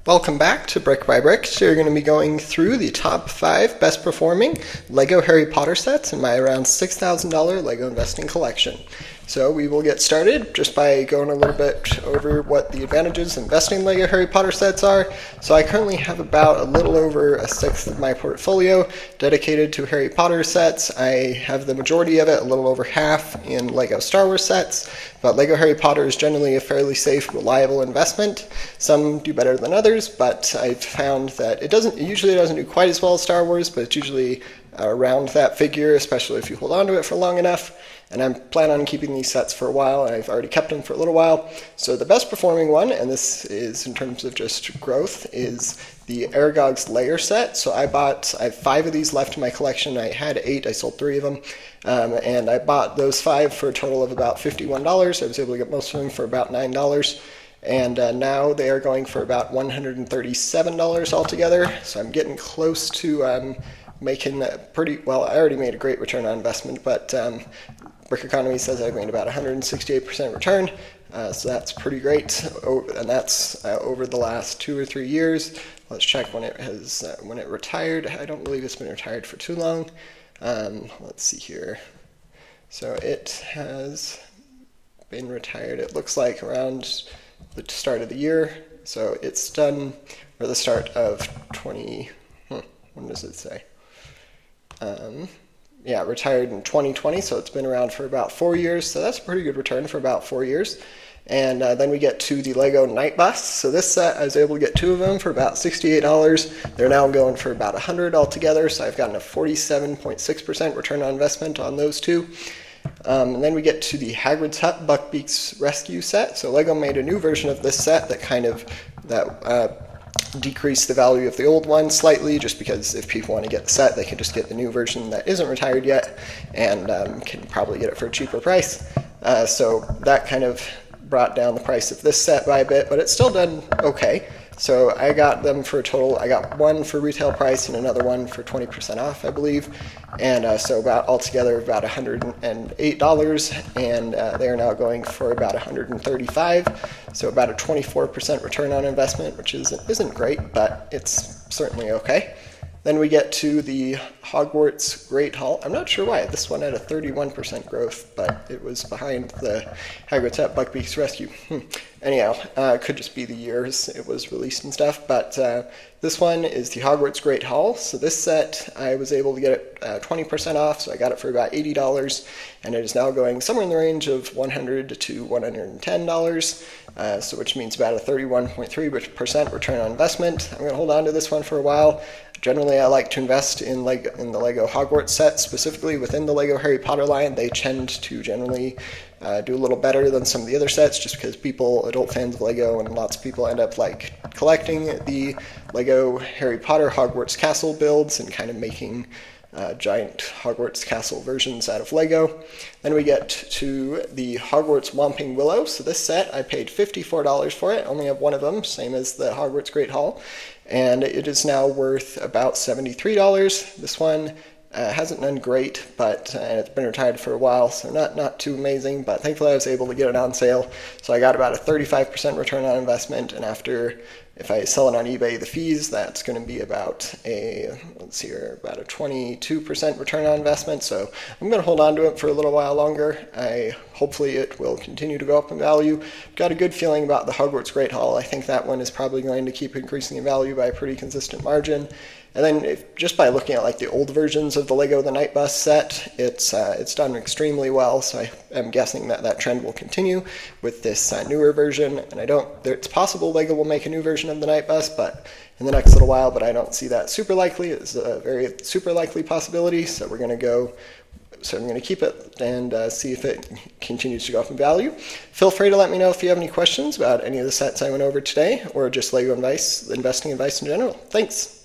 Welcome back to Brick by Brick. So you're going to be going through the top 5 best performing LEGO Harry Potter sets in my around $6,000 LEGO investing collection. So we will get started just by going a little bit over what the advantages of investing in LEGO Harry Potter sets are. So I currently have about a little over a sixth of my portfolio dedicated to Harry Potter sets. I have the majority of it, a little over half, in LEGO Star Wars sets. But LEGO Harry Potter is generally a fairly safe, reliable investment. Some do better than others, but I've found that it usually doesn't do quite as well as Star Wars, but it's usually around that figure, especially if you hold on to it for long enough. And I'm planning on keeping these sets for a while, and I've already kept them for a little while. So the best performing one, and this is in terms of just growth, is the Aragog's Lair set. So I have 5 of these left in my collection. I had 8, I sold 3 of them. And I bought those 5 for a total of about $51. I was able to get most of them for about $9. And now they are going for about $137 altogether. So I'm getting close to making pretty, well, I already made a great return on investment, but Brick Economy says I've made about 168% return, so that's pretty great, and that's over the last 2 or 3 years. Let's check when it retired. I don't believe it's been retired for too long. Let's see here. So it has been retired, it looks like, around the start of the year. So it's done, or the start of when does it say? Yeah, retired in 2020, so it's been around for about 4 years, so that's a pretty good return for about 4 years. And then we get to the LEGO Night Bus. So this set, I was able to get 2 of them for about $68. They're now going for about $100 altogether, so I've gotten a 47.6% return on investment on those 2. And then we get to the Hagrid's Hut Buckbeak's Rescue set. So LEGO made a new version of this set that decrease the value of the old one slightly, just because if people want to get the set, they can just get the new version that isn't retired yet, and can probably get it for a cheaper price. So that kind of brought down the price of this set by a bit, but it's still done okay. So I got them for a total, I got one for retail price and another one for 20% off, I believe. And so altogether about $108, and they are now going for about $135. So about a 24% return on investment, which isn't great, but it's certainly okay. Then we get to the Hogwarts Great Hall. I'm not sure why. This one had a 31% growth, but it was behind the Hagrid's Hut Buckbeak's Rescue. Anyhow, it could just be the years it was released and stuff, but this one is the Hogwarts Great Hall. So this set, I was able to get it 20% off, so I got it for about $80, and it is now going somewhere in the range of $100 to $110, so which means about a 31.3% return on investment. I'm going to hold on to this one for a while. Generally, I like to invest in the LEGO Hogwarts set, specifically within the LEGO Harry Potter line. They tend to generally do a little better than some of the other sets, just because adult fans of LEGO, and lots of people end up collecting the LEGO Harry Potter Hogwarts Castle builds and kind of making giant Hogwarts Castle versions out of LEGO. Then we get to the Hogwarts Whomping Willow. So this set, I paid $54 for it. I only have one of them, same as the Hogwarts Great Hall. And it is now worth about $73. This one hasn't done great, but and it's been retired for a while, so not too amazing, but thankfully I was able to get it on sale. So I got about a 35% return on investment, and if I sell it on eBay, the fees, that's going to be about a 22% return on investment. So I'm going to hold on to it for a little while longer. Hopefully it will continue to go up in value. Got a good feeling about the Hogwarts Great Hall. I think that one is probably going to keep increasing in value by a pretty consistent margin. And then just by looking at the old versions of the LEGO The Night Bus set, it's done extremely well, so I am guessing that trend will continue with this newer version. And it's possible LEGO will make a new version of the Night Bus, but in the next little while, but I don't see that super likely. It's a very super likely possibility, so I'm going to keep it and see if it continues to go up in value. Feel free to let me know if you have any questions about any of the sets I went over today, or just LEGO investing advice in general. Thanks.